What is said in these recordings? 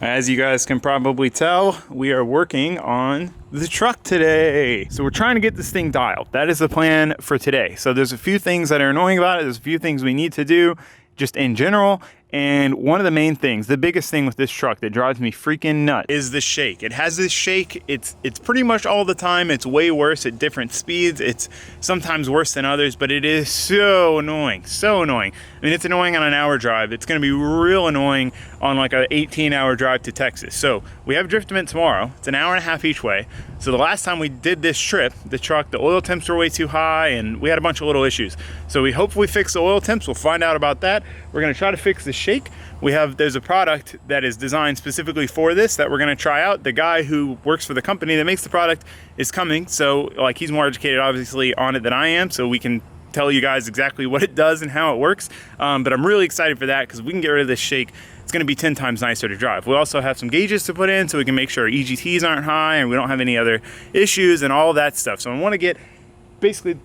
As you guys can probably tell, we are working on the truck today. So we're trying to get this thing dialed. That is the plan for today. So there's a few things that are annoying about it. There's a few things we need to do just in general. And one of the main things, the biggest thing with this truck that drives me freaking nuts is the shake. It has this shake. It's pretty much all the time. It's way worse at different speeds. It's sometimes worse than others, but it is so annoying, so annoying. I mean, it's annoying on an hour drive. It's gonna be real annoying on like an 18-hour drive to Texas. So we have drift event tomorrow. It's an hour and a half each way. So the last time we did this trip, the truck, the oil temps were way too high and we had a bunch of little issues. So we hopefully fix the oil temps. We'll find out about that. We're gonna try to fix the shake. There's a product that is designed specifically for this that we're gonna try out. The guy who works for the company that makes the product is coming. So like he's more educated obviously on it than I am. So we can tell you guys exactly what it does and how it works. But I'm really excited for that because we can get rid of this shake. It's gonna be 10 times nicer to drive. We also have some gauges to put in so we can make sure our EGTs aren't high and we don't have any other issues and all that stuff. So I wanna get basically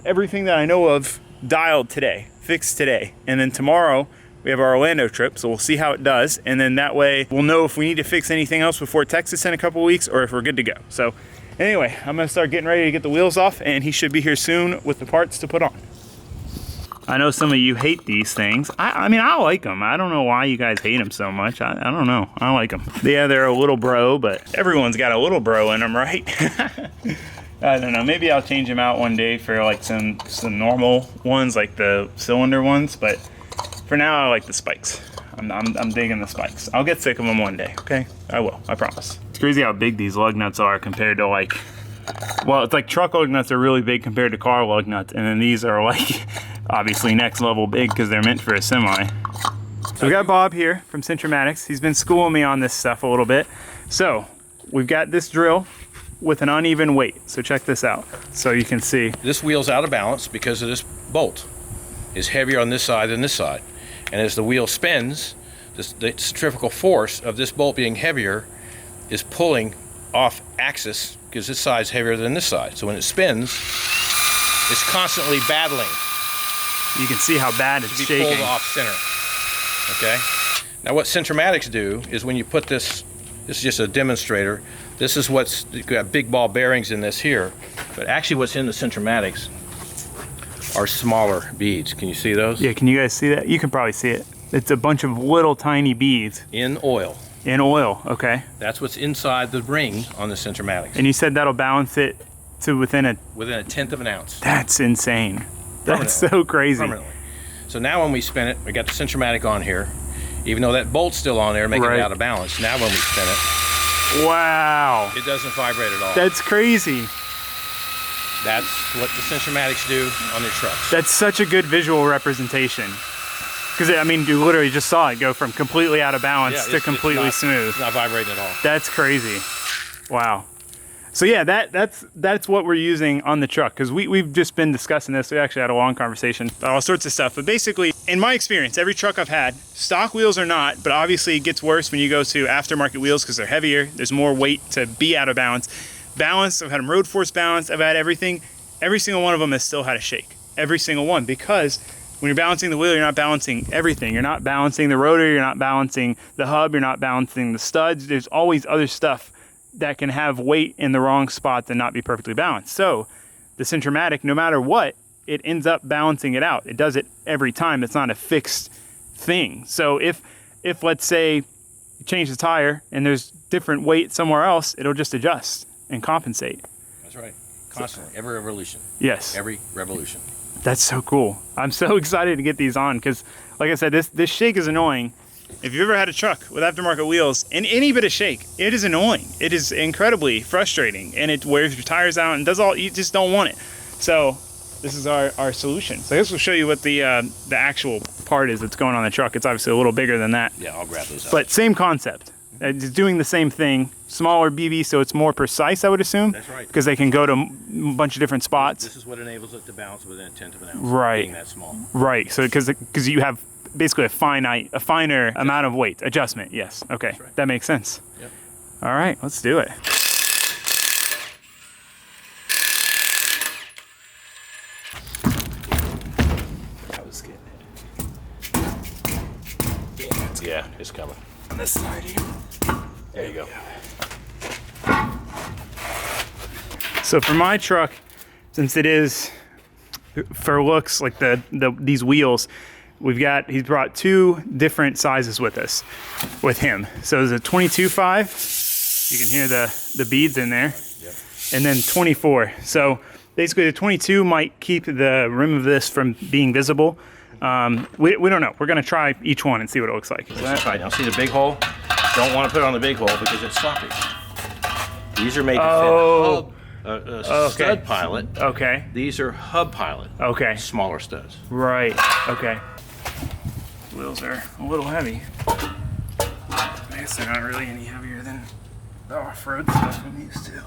everything that I know of dialed today, fixed today. And then tomorrow we have our Orlando trip, so we'll see how it does. And then that way we'll know if we need to fix anything else before Texas in a couple weeks or if we're good to go. So anyway, I'm gonna start getting ready to get the wheels off and he should be here soon with the parts to put on. I know some of you hate these things. I mean, I like them. I don't know why you guys hate them so much. I don't know. I like them. Yeah, they're a little bro, but everyone's got a little bro in them, right? I don't know. Maybe I'll change them out one day for like some normal ones, like the cylinder ones. But for now, I like the spikes. I'm digging the spikes. I'll get sick of them one day, okay? I will, I promise. It's crazy how big these lug nuts are compared to like, well, it's like truck lug nuts are really big compared to car lug nuts. And then these are like, obviously next level big because they're meant for a semi. So we got Bob here from Centromatics. He's been schooling me on this stuff a little bit. So we've got this drill with an uneven weight. So check this out. So you can see. This wheel's out of balance because of this bolt. It's heavier on this side than this side. And as the wheel spins, the centrifugal force of this bolt being heavier is pulling off axis because this side's heavier than this side. So when it spins, it's constantly battling. You can see how bad it's shaking. Pulled off center. Okay. Now what Centromatics do is when you put this is just a demonstrator. This is what's you've got big ball bearings in this here, but actually what's in the Centromatics are smaller beads. Can you see those? Yeah. Can you guys see that? You can probably see it. It's a bunch of little tiny beads. In oil. In oil. Okay. That's what's inside the ring on the Centromatics. And you said that'll balance it to within a 1/10 of an ounce. That's insane. That's so crazy. Permanently. So now when we spin it, we got the Centromatic on here. Even though that bolt's still on there, making it out of balance. Now when we spin it, wow, it doesn't vibrate at all. That's crazy. That's what the Centromatics do on their trucks. That's such a good visual representation. Because I mean, you literally just saw it go from completely out of balance to completely smooth. It's not vibrating at all. That's crazy. Wow. So yeah, that's what we're using on the truck because we've just been discussing this. We actually had a long conversation about all sorts of stuff. But basically, in my experience, every truck I've had, stock wheels or not, but obviously it gets worse when you go to aftermarket wheels because they're heavier. There's more weight to be out of balance. I've had them road force balanced. I've had everything. Every single one of them has still had a shake. Every single one because when you're balancing the wheel, you're not balancing everything. You're not balancing the rotor. You're not balancing the hub. You're not balancing the studs. There's always other stuff that can have weight in the wrong spots and not be perfectly balanced. So the Centromatic, no matter what, it ends up balancing it out. It does it every time. It's not a fixed thing. So if let's say you change the tire and there's different weight somewhere else, it'll just adjust and compensate. That's right. Constantly. Every revolution. Yes. Every revolution. That's so cool. I'm so excited to get these on because, like I said, this shake is annoying. If you've ever had a truck with aftermarket wheels and any bit of shake, it is annoying. It is incredibly frustrating and it wears your tires out and does all, you just don't want it. So this is our solution. So I guess we'll show you what the actual part is that's going on the truck. It's obviously a little bigger than that. Yeah, I'll grab those out. But same concept. It's doing the same thing, smaller BB, so it's more precise, I would assume. That's right. Because they can go to a bunch of different spots. This is what enables it to balance within 1/10 of an ounce. Right. Being that small. Right. So because you have basically a finer amount of weight adjustment. Yes. Okay. Right. That makes sense. Yep. All right. Let's do it. I was getting it. Yeah, it's coming. on this side here. There you go. So for my truck, since it is for looks like these wheels, he's brought 2 different sizes with him. So there's a 22.5. You can hear the beads in there. Yep. And then 24. So basically the 22 might keep the rim of this from being visible. We don't know. We're gonna try each one and see what it looks like. That's right. Now see the big hole? Don't want to put it on the big hole because it's sloppy. These are made to fit a stud pilot. Okay. These are hub pilot. Okay. Smaller studs. Right. Okay. Wheels are a little heavy. I guess they're not really any heavier than the off-road stuff I'm used to.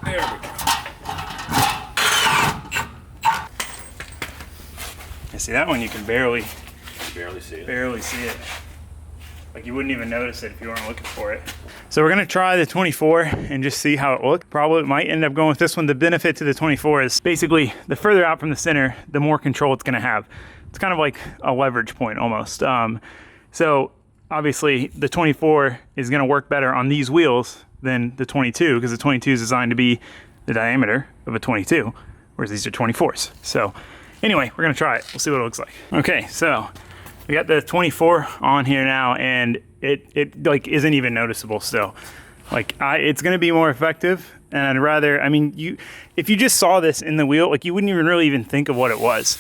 There we go. You see that one? You can barely see it. Like you wouldn't even notice it if you weren't looking for it. So we're gonna try the 24 and just see how it looks. Probably might end up going with this one. The benefit to the 24 is basically the further out from the center, the more control it's gonna have. It's kind of like a leverage point almost. So obviously the 24 is gonna work better on these wheels than the 22 because the 22 is designed to be the diameter of a 22, whereas these are 24s. So anyway, we're gonna try it. We'll see what it looks like. Okay, so we got the 24 on here now, and it like isn't even noticeable still. Like it's gonna be more effective, and I'd rather, I mean, if you just saw this in the wheel, like you wouldn't even think of what it was.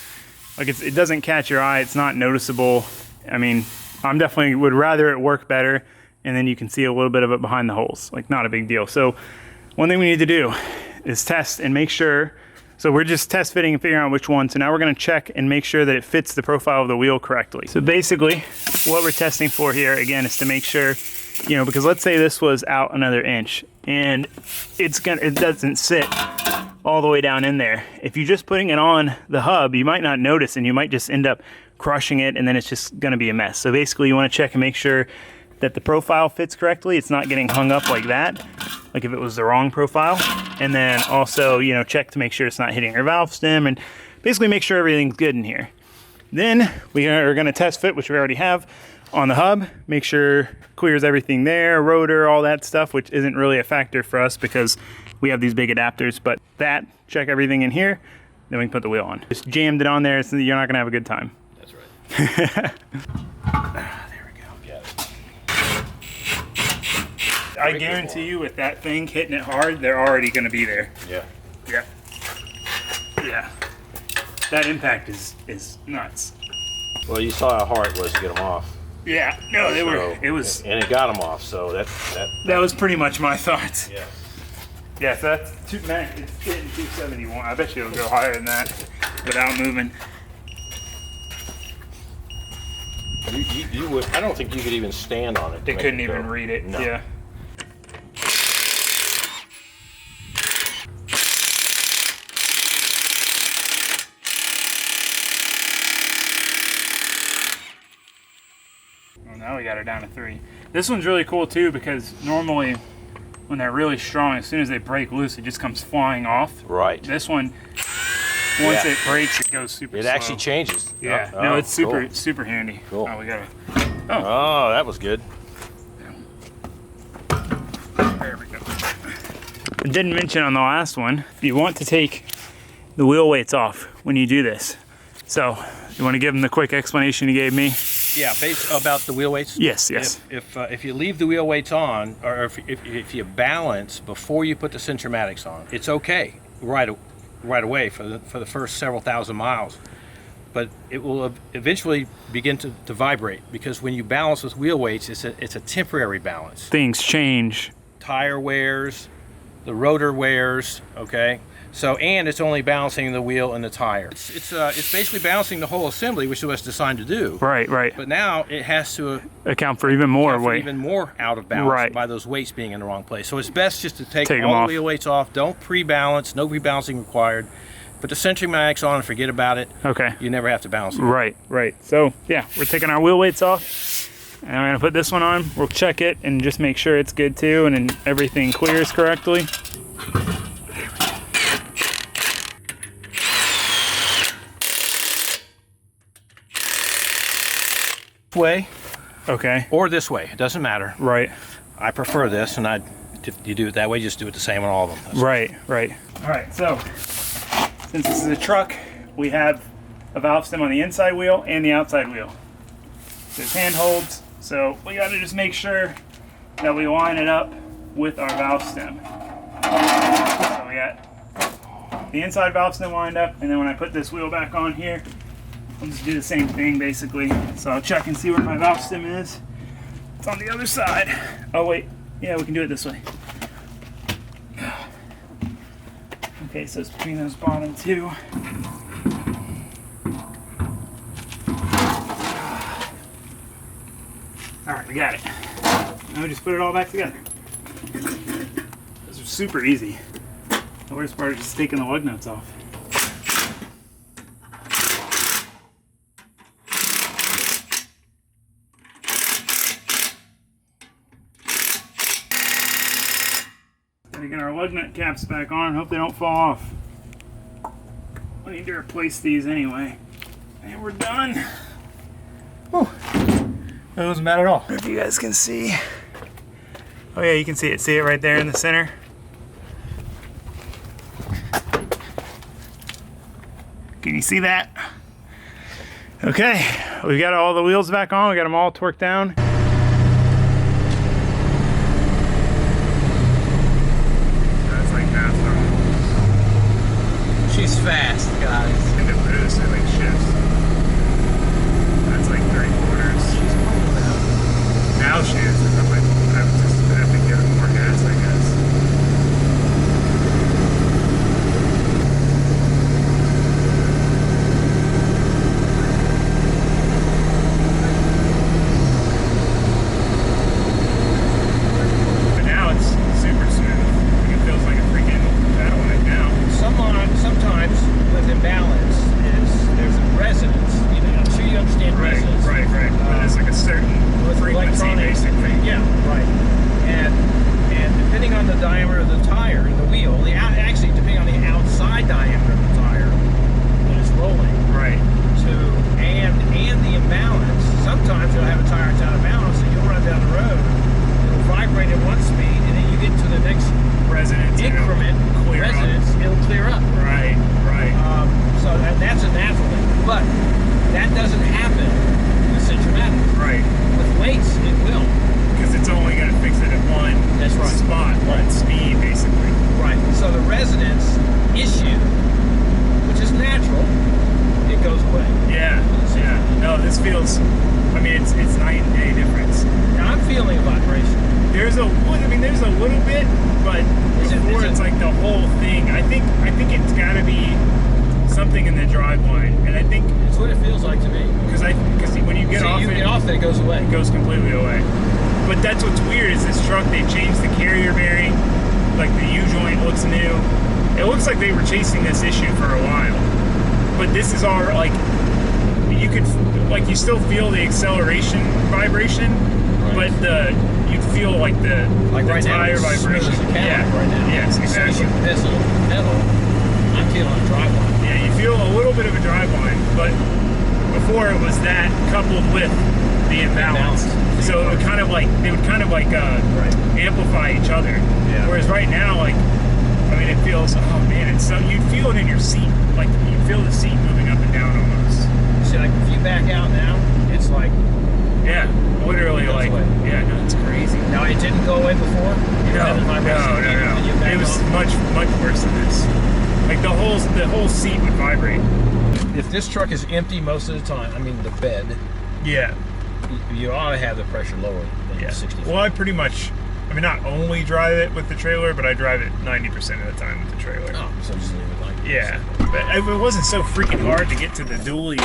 Like it doesn't catch your eye, it's not noticeable. I mean, I'm definitely would rather it work better, and then you can see a little bit of it behind the holes. Like not a big deal. So one thing we need to do is test and make sure. So we're just test fitting and figuring out which one. So now we're gonna check and make sure that it fits the profile of the wheel correctly. So basically what we're testing for here again is to make sure, because let's say this was out another inch and it doesn't sit all the way down in there. If you're just putting it on the hub, you might not notice and you might just end up crushing it and then it's just gonna be a mess. So basically you wanna check and make sure that the profile fits correctly. It's not getting hung up like that, like if it was the wrong profile. And then also, check to make sure it's not hitting your valve stem and basically make sure everything's good in here. Then we are gonna test fit, which we already have on the hub, make sure clears everything there, rotor, all that stuff, which isn't really a factor for us because we have these big adapters, but check everything in here, then we can put the wheel on. Just jammed it on there so you're not gonna have a good time. That's right. I guarantee you with that thing hitting it hard, they're already going to be there. Yeah. Yeah. Yeah. That impact is nuts. Well, you saw how hard it was to get them off. Yeah. No, it was. And it got them off, so that was pretty much my thoughts. Yeah. Yeah, so that's it's getting 271. I bet you it'll go higher than that without moving. You would. I don't think you could even stand on it. They couldn't even read it. No. Yeah. Well, now we got her down to 3. This one's really cool too because normally when they're really strong, as soon as they break loose, it just comes flying off. Right. This one, once it breaks, it goes super slow. It actually changes. Yeah. Oh, no, it's super cool. super handy. Cool. Oh, we got it. Oh, that was good. There we go. I didn't mention on the last one, you want to take the wheel weights off when you do this. So, you want to give them the quick explanation you gave me? Yeah, about the wheel weights? Yes, yes. If you leave the wheel weights on, or if you balance before you put the centromatics on, it's okay right away for the first several thousand miles. But it will eventually begin to vibrate because when you balance with wheel weights, it's a temporary balance. Things change. Tire wears, the rotor wears, okay? So, and it's only balancing the wheel and the tire. It's basically balancing the whole assembly, which it was designed to do. Right, right. But now it has to account for even more weight. Even more out of balance by those weights being in the wrong place. So it's best just to take all the wheel weights off. Don't pre-balance. No rebalancing required. Put the centromatics on and forget about it. Okay. You never have to balance it. Right, right. So yeah, we're taking our wheel weights off. And I'm gonna put this one on. We'll check it and just make sure it's good too, and then everything clears correctly. Way. Okay. or this way. It doesn't matter. Right. I prefer this, and if you do it that way, just do it the same on all of them. That's Right. All right, so since this is a truck, we have a valve stem on the inside wheel and the outside wheel. There's handholds, so we got to just make sure that we line it up with our valve stem. So we got the inside valve stem lined up, and then when I put this wheel back on here, I'll just do the same thing basically. So I'll check and see where my valve stem is. It's on the other side. Oh wait, yeah, we can do it this way. Okay, so it's between those bottom two. All right, we got it. Now we just put it all back together. Those are super easy. The worst part is just taking the lug nuts off. Gotta get our lug nut caps back on. Hope they don't fall off. I need to replace these anyway. And we're done. Whew. That wasn't bad at all. If you guys can see. Oh yeah, you can see it. See it right there in the center? Can you see that? Okay, we got all the wheels back on. We got them all torqued down. That's like NASCAR. She's fast, guys. In the boost, it like shifts. That's like 3/4. Now she is. I would just have to give it more gas, I guess. But now it's super smooth. Like it feels like a freaking pedal right now. Sometimes with imbalance there's a resonance. You know, I'm sure you understand resonance. Right. But it's like a certain frequency, basically. Yeah, right. And depending on the diameter of the tire and the wheel, actually depending on the outside diameter of the tire when it's rolling. Right. And the imbalance. Sometimes you'll have a tire that's out of balance, and you'll run down the road. It'll vibrate at one speed, and then you get to the next Resonance. increment. It'll clear up. Right. So that's a natural thing, but that doesn't happen with centrimatic. Right. With weights, it will. Because it's only going to fix it at one spot, one speed, basically. Right. So the resonance issue, which is natural, it goes away. Yeah. No, this feels. I mean, it's night and day difference. Now I'm feeling a vibration. There's a little bit, but before it's like the whole thing. I think it's got to be something in the drive line, and I think it's what it feels like to me. Because when you get off, it goes away. It goes completely away. But that's what's weird is this truck. They changed the carrier bearing, like the U joint looks new. It looks like they were chasing this issue for a while. But this is all like you still feel the acceleration vibration, right. But you feel like the right tire vibration. Yeah, right now. Yes, exactly. So as you pedal, I'm feeling a drive line. Yeah, you feel a little bit of a drive line, but before it was that coupled with the imbalance. So it would kind of like amplify each other. Yeah. Whereas right now, it feels. Oh man, it's so you'd feel it in your seat. Like you feel the seat moving up and down almost. See, like if you back out now, it's like. Yeah, literally like. Away. Yeah, no, it's crazy. No, it didn't go away before. No. It was much worse than this. Like the whole seat would vibrate. If this truck is empty most of the time, I mean the bed. Yeah. You ought to have the pressure lower than 60. Well, I pretty much, not only drive it with the trailer, but I drive it 90% of the time with the trailer. Oh, so just leave it like that. Yeah, but it wasn't so freaking hard to get to the dually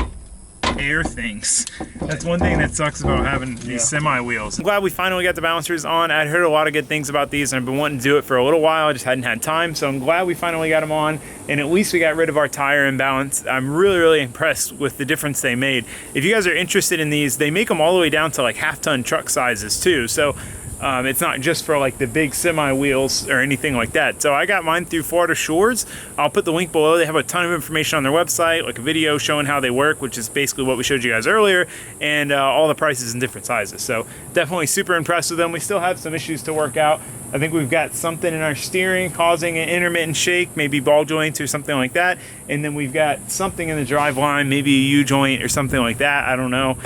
air things. That's one thing that sucks about having these semi wheels. I'm glad we finally got the balancers on. I'd heard a lot of good things about these and I've been wanting to do it for a little while. I just hadn't had time, so I'm glad we finally got them on, and at least we got rid of our tire imbalance. I'm really impressed with the difference they made. If you guys are interested in these, they make them all the way down to like half-ton truck sizes too, so It's not just for like the big semi wheels or anything like that. So I got mine through Florida Shores. I'll put the link below. They have a ton of information on their website, like a video showing how they work, which is basically what we showed you guys earlier, and all the prices in different sizes. So definitely super impressed with them. We still have some issues to work out. I think we've got something in our steering causing an intermittent shake, maybe ball joints or something like that. And then we've got something in the drive line, maybe a U-joint or something like that. I don't know.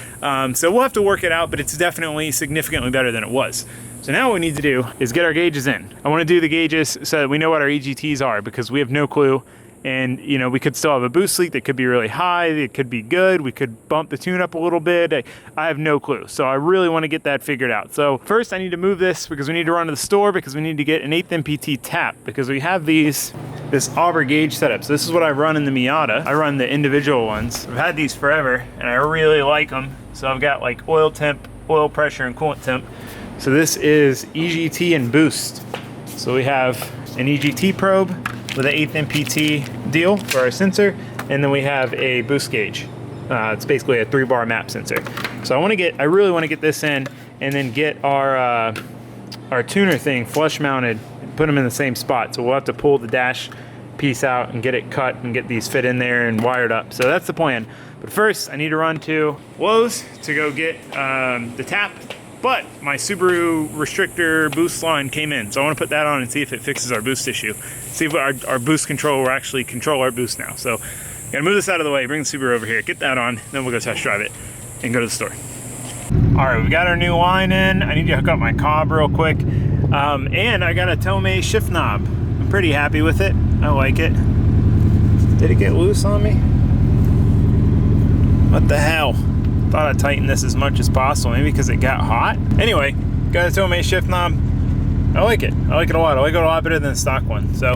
So we'll have to work it out, but it's definitely significantly better than it was. So now what we need to do is get our gauges in. I want to do the gauges so that we know what our EGTs are, because we have no clue. And, you know, we could still have a boost leak that could be really high. It could be good. We could bump the tune up a little bit. I have no clue. So I really want to get that figured out. So first I need to move this because we need to run to the store, because we need to get an 8th MPT tap, because we have this auger gauge setup. So this is what I run in the Miata. I run the individual ones. I've had these forever and I really like them. So I've got like oil temp, oil pressure, and coolant temp. So this is EGT and boost. So we have an EGT probe with an 8th MPT deal for our sensor, and then we have a boost gauge. It's basically a 3-bar map sensor. So I really want to get this in, and then get our tuner thing flush mounted and put them in the same spot. So we'll have to pull the dash piece out and get it cut and get these fit in there and wired up. So that's the plan. But first I need to run to Lowe's to go get the tap. But my Subaru restrictor boost line came in, so I want to put that on and see if it fixes our boost issue. See if our boost control will actually control our boost now. So gotta move this out of the way, bring the Subaru over here, get that on, then we'll go test drive it and go to the store. All right, we got our new line in. I need to hook up my cob real quick. And I got a Tomei shift knob. I'm pretty happy with it. I like it. Did it get loose on me? What the hell? Thought I'd tighten this as much as possible, maybe because it got hot. Anyway, got a Tomei shift knob. I like it. I like it a lot. I like it a lot better than the stock one. So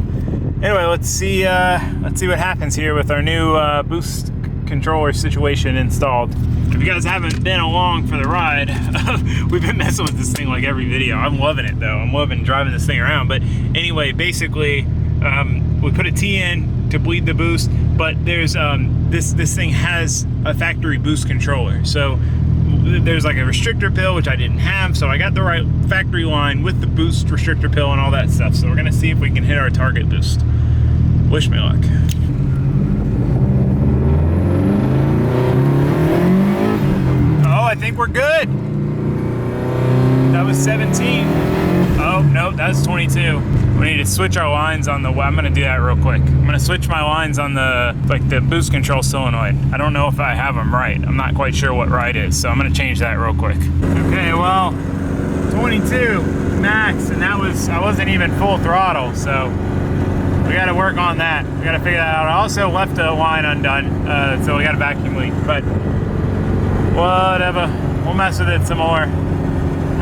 anyway, let's see what happens here with our new boost controller situation installed. If you guys haven't been along for the ride, we've been messing with this thing like every video. I'm loving it though. I'm loving driving this thing around. But anyway, basically, we put a T in to bleed the boost, but there's this thing has a factory boost controller. So there's like a restrictor pill, which I didn't have, so I got the right factory line with the boost restrictor pill and all that stuff. So we're gonna see if we can hit our target boost. Wish me luck. Oh, I think we're good. That was 17. Oh, no, that's 22. We need to switch our lines on the, I'm gonna do that real quick. I'm gonna switch my lines on the boost control solenoid. I don't know if I have them right. I'm not quite sure what right is, so I'm gonna change that real quick. Okay, well, 22 max, and I wasn't even full throttle, so we gotta work on that. We gotta figure that out. I also left a line undone, so we got a vacuum leak, but whatever. We'll mess with it some more.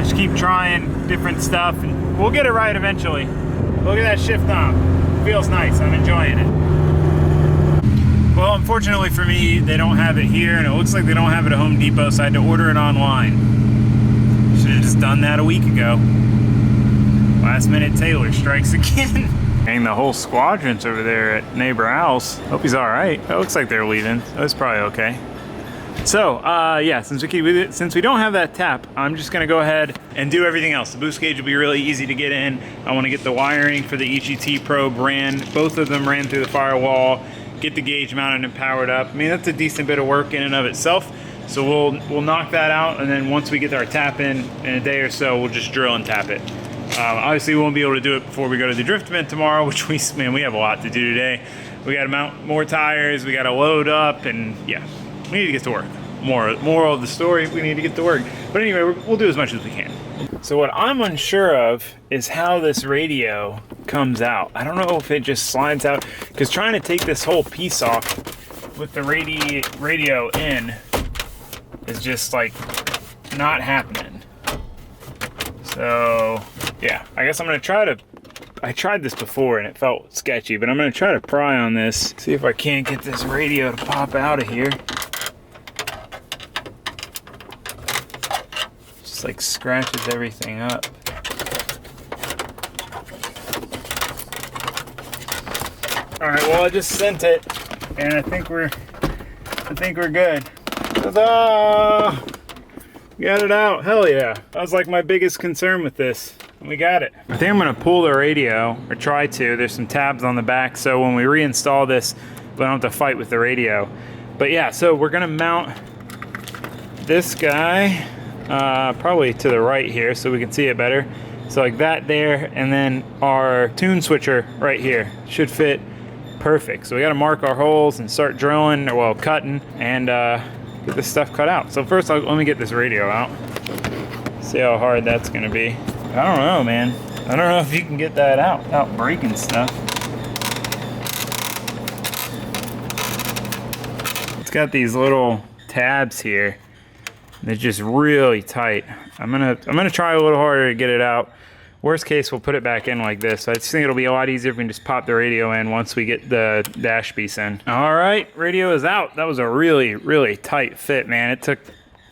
Just keep trying different stuff, and we'll get it right eventually. Look at that shift knob. Feels nice. I'm enjoying it. Well, unfortunately for me, they don't have it here, and it looks like they don't have it at Home Depot, so I had to order it online. Should have just done that a week ago. Last minute Taylor strikes again. Dang, the whole squadron's over there at neighbor Al's. Hope he's all right. It looks like they're leaving. That's probably okay. So, yeah, since we don't have that tap, I'm just gonna go ahead and do everything else. The boost gauge will be really easy to get in. I wanna get the wiring for the EGT probe ran. Both of them ran through the firewall, get the gauge mounted and powered up. I mean, that's a decent bit of work in and of itself. So we'll knock that out, and then once we get our tap in a day or so, we'll just drill and tap it. Obviously, we won't be able to do it before we go to the drift event tomorrow, which we have a lot to do today. We gotta mount more tires, we gotta load up, and yeah. We need to get to work. Moral of the story, we need to get to work. But anyway, we'll do as much as we can. So what I'm unsure of is how this radio comes out. I don't know if it just slides out, because trying to take this whole piece off with the radio in is just like not happening. So yeah, I guess I'm gonna try to, I tried this before and it felt sketchy, but I'm gonna try to pry on this, see if I can't get this radio to pop out of here. Just like scratches everything up. All right, well, I just sent it and I think we're good. Ta-da! Got it out. Hell yeah. That was like my biggest concern with this. We got it. I think I'm gonna pull the radio, or try to. There's some tabs on the back, so when we reinstall this, we don't have to fight with the radio. But yeah, so we're gonna mount this guy probably to the right here so we can see it better. So like that there, and then our tune switcher right here should fit perfect. So we gotta mark our holes and start drilling, or well, cutting, and get this stuff cut out. So first, let me get this radio out. See how hard that's gonna be. I don't know, man. I don't know if you can get that out without breaking stuff. It's got these little tabs here. They're just really tight. I'm gonna try a little harder to get it out. Worst case, we'll put it back in like this. I just think it'll be a lot easier if we can just pop the radio in once we get the dash piece in. All right, radio is out. That was a really, really tight fit, man. It took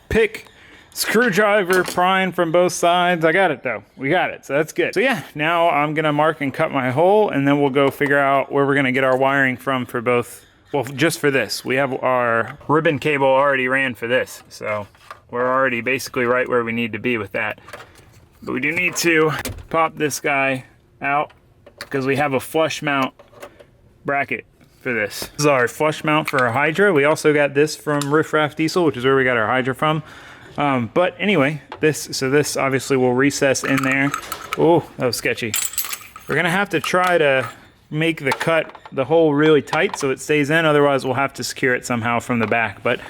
pick, screwdriver, prying from both sides. I got it though. We got it, so that's good. So yeah, now I'm gonna mark and cut my hole, and then we'll go figure out where we're gonna get our wiring from for both. Well, just for this. We have our ribbon cable already ran for this, so we're already basically right where we need to be with that. But we do need to pop this guy out because we have a flush mount bracket for this. This is our flush mount for our Hydra. We also got this from Riff Raff Diesel, which is where we got our Hydra from. But anyway, this obviously will recess in there. Oh, that was sketchy. We're gonna have to try to make the hole really tight so it stays in. Otherwise, we'll have to secure it somehow from the back. But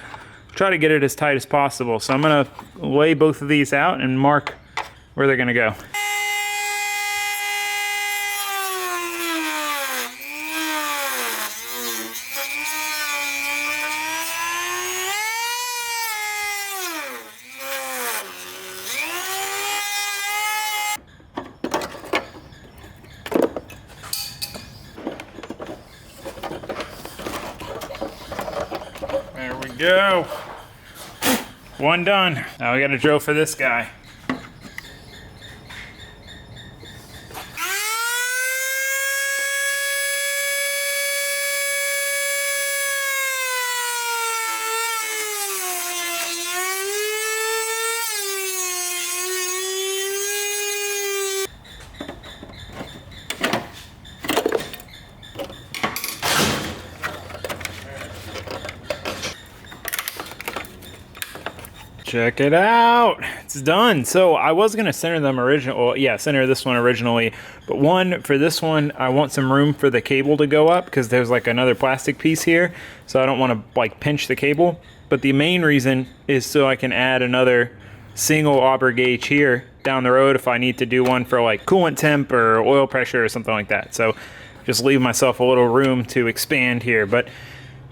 try to get it as tight as possible. So I'm gonna lay both of these out and mark where they're gonna go. There we go. One done. Now we gotta drill for this guy. Check it out, it's done. So I was gonna center them center this one originally, but for this one, I want some room for the cable to go up because there's like another plastic piece here, so I don't want to like pinch the cable. But the main reason is so I can add another single auger gauge here down the road if I need to do one for like coolant temp or oil pressure or something like that. So just leave myself a little room to expand here. But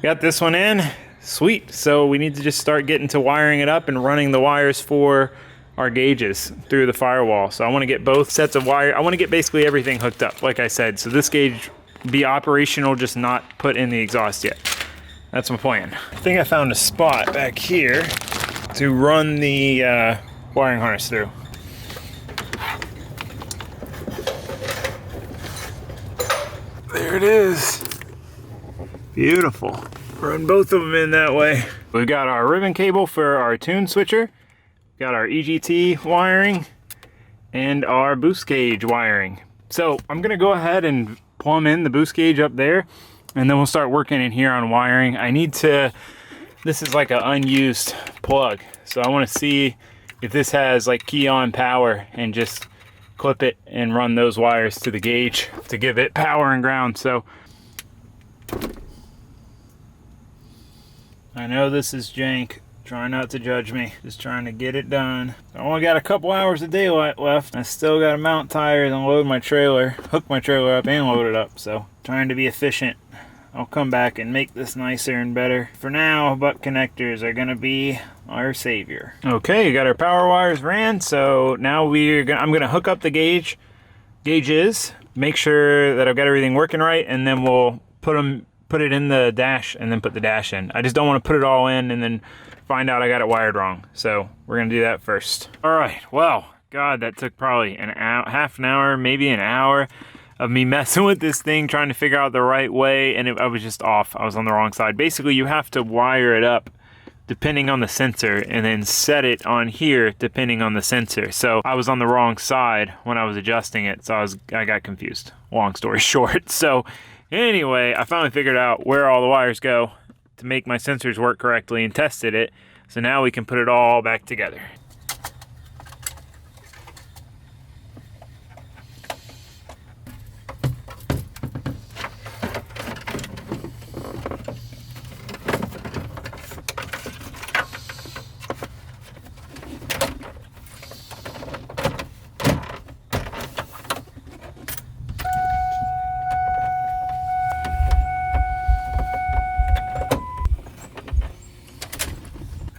got this one in. Sweet. So we need to just start getting to wiring it up and running the wires for our gauges through the firewall. So I want to get both sets of wire. I want to get basically everything hooked up, like I said. So this gauge be operational, just not put in the exhaust yet. That's my plan. I think I found a spot back here to run the wiring harness through. There it is. Beautiful. Run both of them in that way. We've got our ribbon cable for our tune switcher, got our EGT wiring, and our boost gauge wiring. So I'm gonna go ahead and plumb in the boost gauge up there, and then we'll start working in here on wiring. This is like an unused plug, so I wanna see if this has like key on power and just clip it and run those wires to the gauge to give it power and ground. So I know this is jank. Try not to judge me. Just trying to get it done. I only got a couple hours of daylight left. I still got to mount tires and load my trailer, hook my trailer up and load it up. So trying to be efficient. I'll come back and make this nicer and better. For now, butt connectors are gonna be our savior. Okay, got our power wires ran. So now I'm gonna hook up the gauges, make sure that I've got everything working right, and then we'll put it in the dash and then put the dash in. I just don't want to put it all in and then find out I got it wired wrong. So we're gonna do that first. All right, well, God, that took probably half an hour, maybe an hour of me messing with this thing, trying to figure out the right way, and I was just off. I was on the wrong side. Basically, you have to wire it up depending on the sensor, and then set it on here depending on the sensor. So I was on the wrong side when I was adjusting it, so I got confused. Long story short. So anyway, I finally figured out where all the wires go to make my sensors work correctly and tested it. So now we can put it all back together.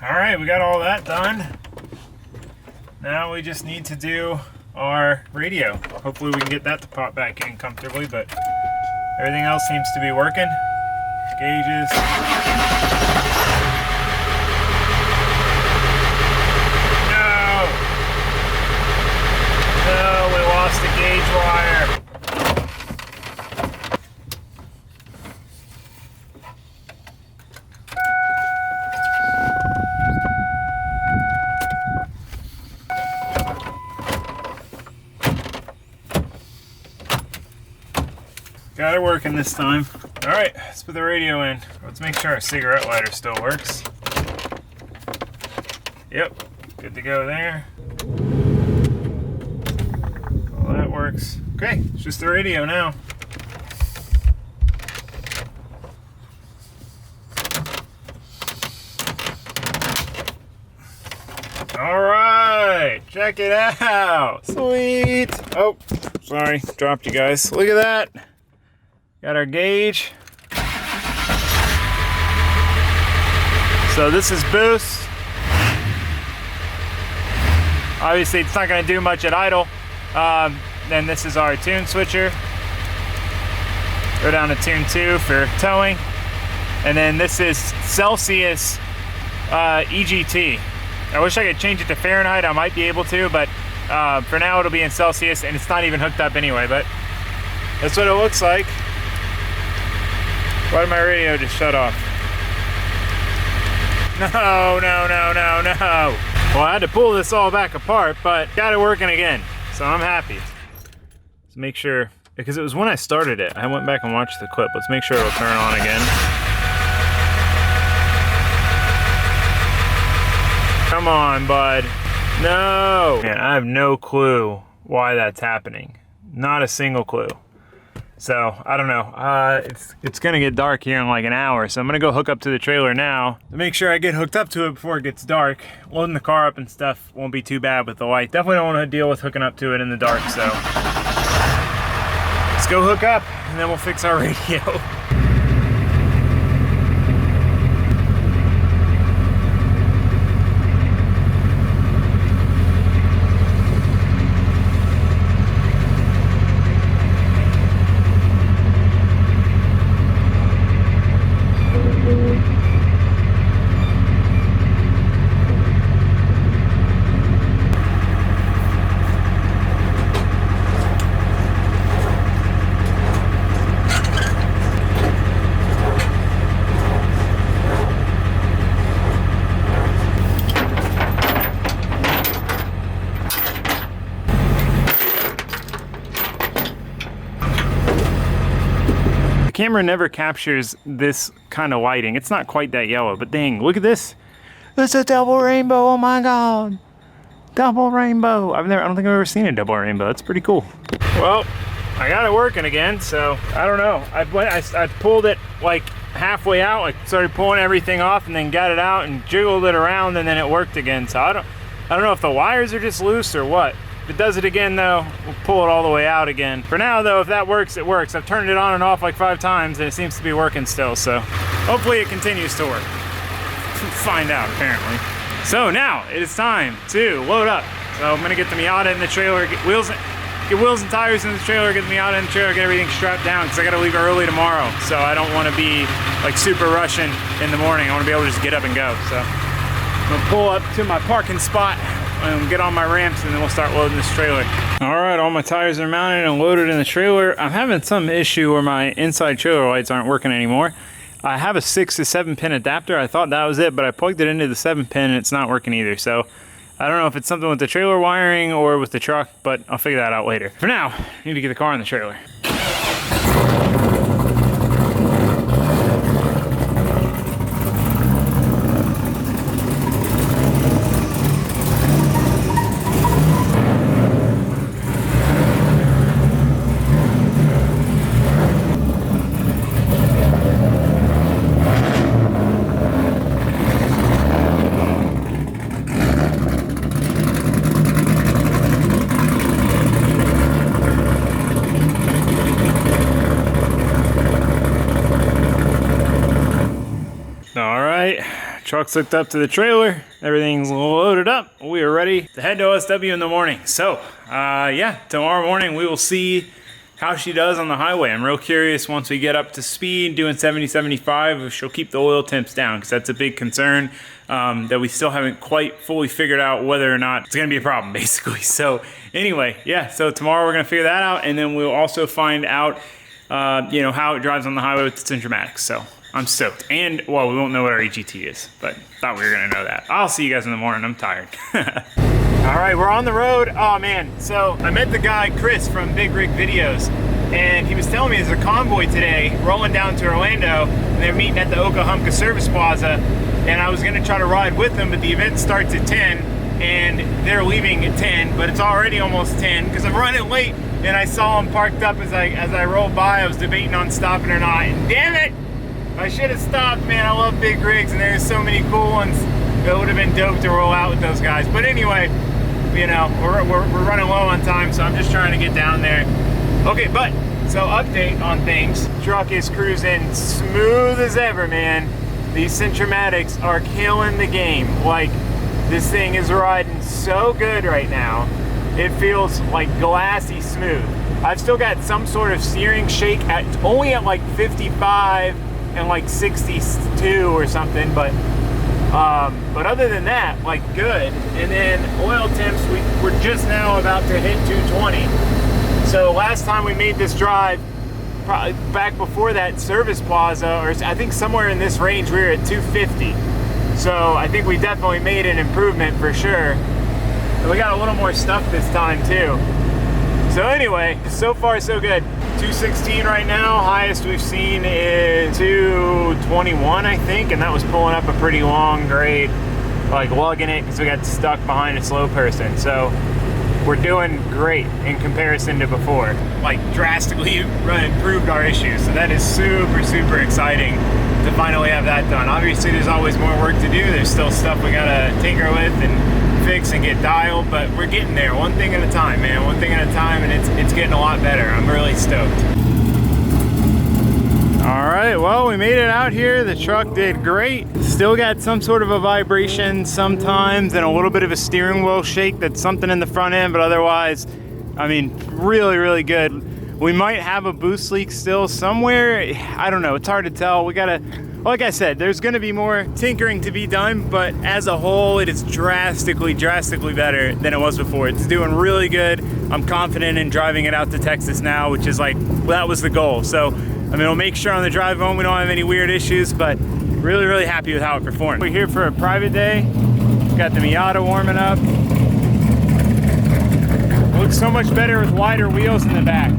Alright, we got all that done. Now we just need to do our radio. Hopefully we can get that to pop back in comfortably, but everything else seems to be working. Gauges. No! No, we lost the gauge wire. Got it working this time. All right, let's put the radio in. Let's make sure our cigarette lighter still works. Yep, good to go there. Well, that works. Okay, it's just the radio now. All right, check it out. Sweet. Oh, sorry, dropped you guys. Look at that. Got our gauge. So this is boost. Obviously it's not going to do much at idle. Then this is our tune switcher. Go down to tune 2 for towing. And then this is Celsius EGT. I wish I could change it to Fahrenheit. I might be able to, but for now it'll be in Celsius, and it's not even hooked up anyway, but that's what it looks like. Why did my radio just shut off? No, no, no, no, no. Well, I had to pull this all back apart, but got it working again, so I'm happy. Let's make sure, because it was when I started it. I went back and watched the clip. Let's make sure it'll turn on again. Come on, bud. No! Man, I have no clue why that's happening. Not a single clue. So, I don't know. It's gonna get dark here in like an hour, so I'm gonna go hook up to the trailer now to make sure I get hooked up to it before it gets dark. Loading the car up and stuff won't be too bad with the light. Definitely don't want to deal with hooking up to it in the dark, so let's go hook up and then we'll fix our radio. The camera never captures this kind of lighting. It's not quite that yellow, but dang, look at this. It's a double rainbow, oh my God. Double rainbow. I don't think I've ever seen a double rainbow. It's pretty cool. Well, I got it working again, so I don't know. I pulled it like halfway out, like started pulling everything off and then got it out and jiggled it around and then it worked again. So I don't know if the wires are just loose or what. If it does it again though, we'll pull it all the way out again. For now though, if that works, it works. I've turned it on and off like 5 times and it seems to be working still, so hopefully it continues to work. Find out, apparently. So now, it is time to load up. So I'm gonna get the Miata in the trailer, get wheels and tires in the trailer, get the Miata in the trailer, get everything strapped down, because I gotta leave early tomorrow. So I don't wanna be like super rushing in the morning. I wanna be able to just get up and go. So I'm gonna pull up to my parking spot and get on my ramps and then we'll start loading this trailer. All right, all my tires are mounted and loaded in the trailer. I'm having some issue where my inside trailer lights aren't working anymore. I have a 6 to 7 pin adapter. I thought that was it, but I plugged it into the 7 pin and it's not working either. So I don't know if it's something with the trailer wiring or with the truck, but I'll figure that out later. For now, I need to get the car in the trailer. Truck's hooked up to the trailer. Everything's loaded up. We are ready to head to OSW in the morning. So, yeah, tomorrow morning we will see how she does on the highway. I'm real curious once we get up to speed, doing 70, 75, if she'll keep the oil temps down, because that's a big concern that we still haven't quite fully figured out whether or not it's going to be a problem, basically. So, anyway, yeah, so tomorrow we're going to figure that out, and then we'll also find out, you know, how it drives on the highway with the Centromatics. So, I'm stoked. And, well, we won't know what our EGT is, but thought we were going to know that. I'll see you guys in the morning. I'm tired. All right, we're on the road. Oh, man. So I met the guy, Chris, from Big Rig Videos, and he was telling me there's a convoy today rolling down to Orlando, and they're meeting at the Oklahoma Service Plaza, and I was going to try to ride with them, but the event starts at 10, and they're leaving at 10, but it's already almost 10, because I'm running late, and I saw them parked up as I rolled by. I was debating on stopping or not, and damn it! I should have stopped, man. I love big rigs, and there's so many cool ones that would have been dope to roll out with those guys. But anyway, you know, we're running low on time, so I'm just trying to get down there. Okay, but, so update on things. Truck is cruising smooth as ever, man. These Centromatics are killing the game. Like, this thing is riding so good right now. It feels like glassy smooth. I've still got some sort of steering shake only at like 55, and like 62 or something, but other than that, like good. And then oil temps, we're just now about to hit 220. So last time we made this drive, probably back before that Service Plaza, or I think somewhere in this range, we were at 250. So I think we definitely made an improvement for sure. And we got a little more stuff this time too. So anyway, so far so good. 216 right now, highest we've seen is 221, I think, and that was pulling up a pretty long grade, like lugging it because we got stuck behind a slow person. So we're doing great in comparison to before. Like drastically improved our issues. So that is super, super exciting to finally have that done. Obviously there's always more work to do. There's still stuff we gotta tinker with and fix and get dialed, but we're getting there one thing at a time, man. One thing at a time, and it's getting a lot better. I'm really stoked. All right, well, we made it out here. The truck did great. Still got some sort of a vibration sometimes and a little bit of a steering wheel shake. That's something in the front end, but otherwise, I mean, really, really good. We might have a boost leak still somewhere. I don't know, it's hard to tell. We gotta, like I said, there's gonna be more tinkering to be done, but as a whole, it is drastically better than it was before. It's doing really good. I'm confident in driving it out to Texas now, which is like, well, that was the goal. So, I mean, we'll make sure on the drive home we don't have any weird issues, but really, really happy with how it performed. We're here for a private day. Got the Miata warming up. Looks so much better with wider wheels in the back.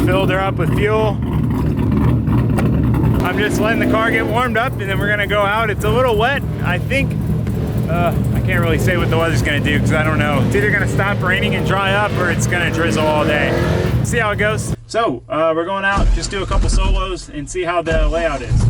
Filled her up with fuel. I'm just letting the car get warmed up and then we're gonna go out. It's a little wet. I think, I can't really say what the weather's gonna do because I don't know. It's either gonna stop raining and dry up or it's gonna drizzle all day. See how it goes. So we're going out, just do a couple solos and see how the layout is.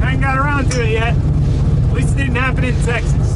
I ain't got around to it yet. At least it didn't happen in Texas.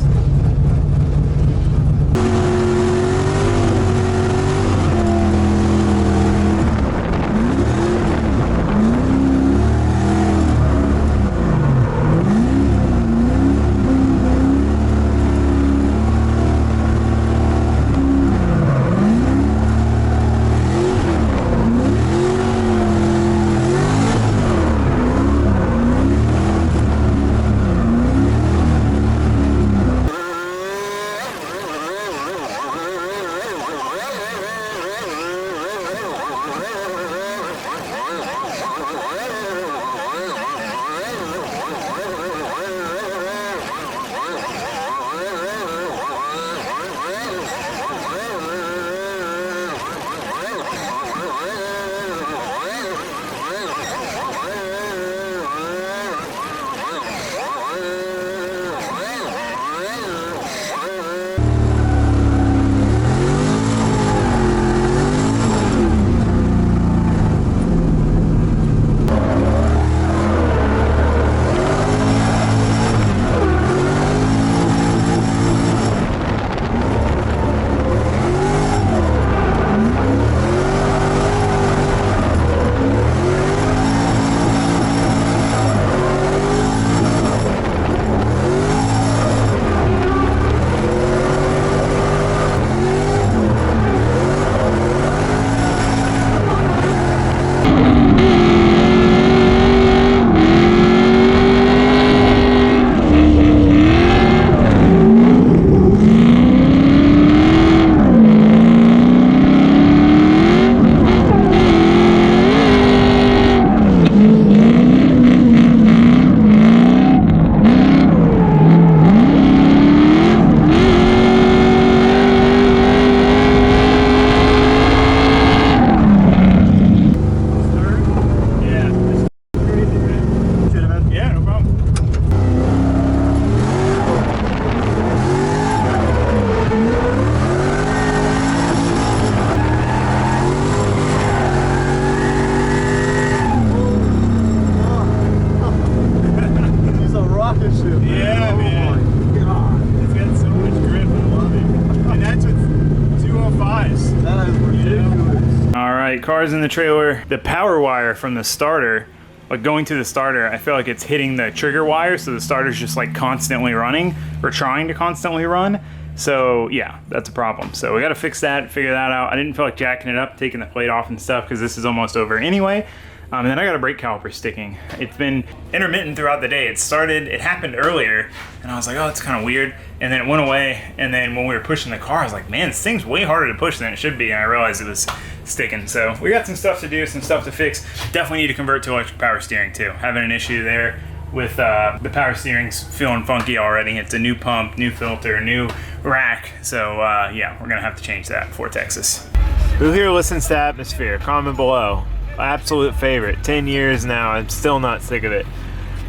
Cars in the trailer, the power wire from the starter, like going to the starter, I feel like it's hitting the trigger wire, so the starter's just like constantly running or trying to constantly run. So yeah, that's a problem. So we got to fix that, figure that out. I didn't feel like jacking it up, taking the plate off and stuff because this is almost over anyway. And then I got a brake caliper sticking. It's been intermittent throughout the day. It happened earlier, and I was like, oh, it's kind of weird. And then it went away, and then when we were pushing the car, I was like, man, this thing's way harder to push than it should be, and I realized it was sticking. So we got some stuff to do, some stuff to fix. Definitely need to convert to electric power steering too. Having an issue there with the power steering's feeling funky already. It's a new pump, new filter, new rack. So yeah, we're gonna have to change that before Texas. Who here listens to Atmosphere? Comment below. Absolute favorite. 10 years now. I'm still not sick of it.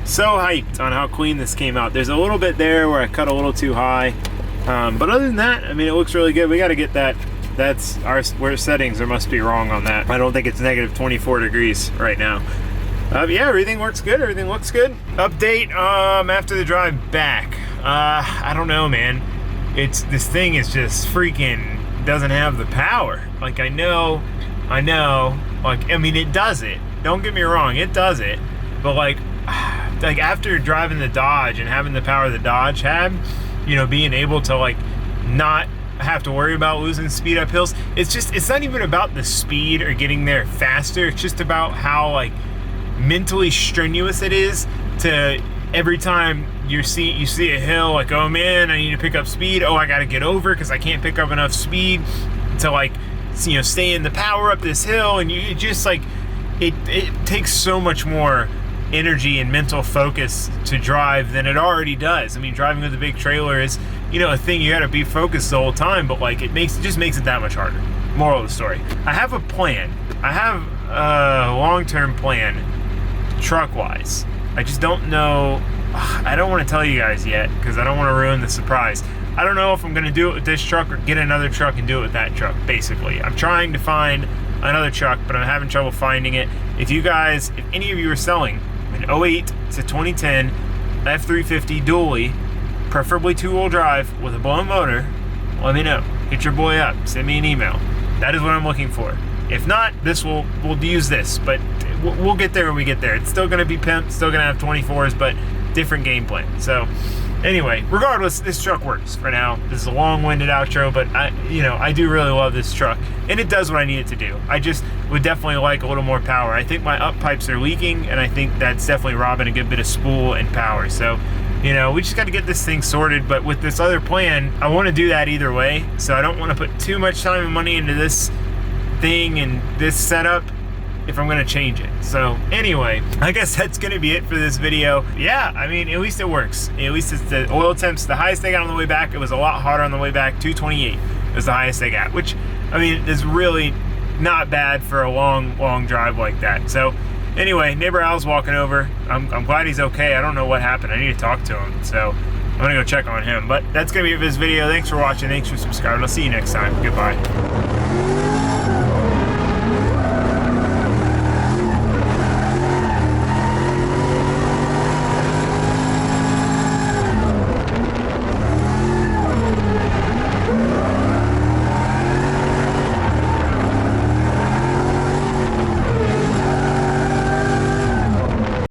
So hyped on how clean this came out. There's a little bit there where I cut a little too high. But other than that, I mean, it looks really good. We got to get that. That's our settings. There must be wrong on that. I don't think it's negative 24 degrees right now. Yeah, everything works good. Everything looks good. Update after the drive back. I don't know, man. This thing is just freaking doesn't have the power. Like I know. Like, I mean, it does it. Don't get me wrong, it does it. But like after driving the Dodge and having the power the Dodge had, you know, being able to like not have to worry about losing speed up hills. It's not even about the speed or getting there faster. It's just about how like mentally strenuous it is to every time you see a hill, like, oh man, I need to pick up speed. Oh, I got to get over because I can't pick up enough speed to like, you know, stay in the power up this hill. And you just like, it takes so much more energy and mental focus to drive than it already does. I mean, driving with a big trailer is, you know, a thing you got to be focused the whole time, but like it just makes it that much harder. Moral of the story, I have a plan. I have a long-term plan truck wise. I just don't know. I don't want to tell you guys yet because I don't want to ruin the surprise. I don't know if I'm going to do it with this truck or get another truck and do it with that truck. Basically, I'm trying to find another truck, but I'm having trouble finding it. If any of you are selling a an 08 to 2010 F350 dually, preferably 2-wheel drive with a blown motor, let me know. Hit your boy up. Send me an email. That is what I'm looking for. If not, we'll use this, but we'll get there when we get there. It's still gonna be pimped, still gonna have 24s, but different game plan. So anyway, regardless, this truck works for now. This is a long-winded outro, but I do really love this truck, and it does what I need it to do. I just would definitely like a little more power. I think my up pipes are leaking, and I think that's definitely robbing a good bit of spool and power. So, we just got to get this thing sorted. But with this other plan, I want to do that either way. So I don't want to put too much time and money into this thing and this setup if I'm gonna change it. So anyway, I guess that's gonna be it for this video. Yeah, I mean, at least it works. At least it's the oil temps, the highest they got on the way back. It was a lot hotter on the way back. 228 was the highest they got, which, I mean, is really not bad for a long drive like that. So anyway, neighbor Al's walking over. I'm glad he's okay. I don't know what happened. I need to talk to him. So I'm gonna go check on him. But that's gonna be it for this video. Thanks for watching. Thanks for subscribing. I'll see you next time. Goodbye.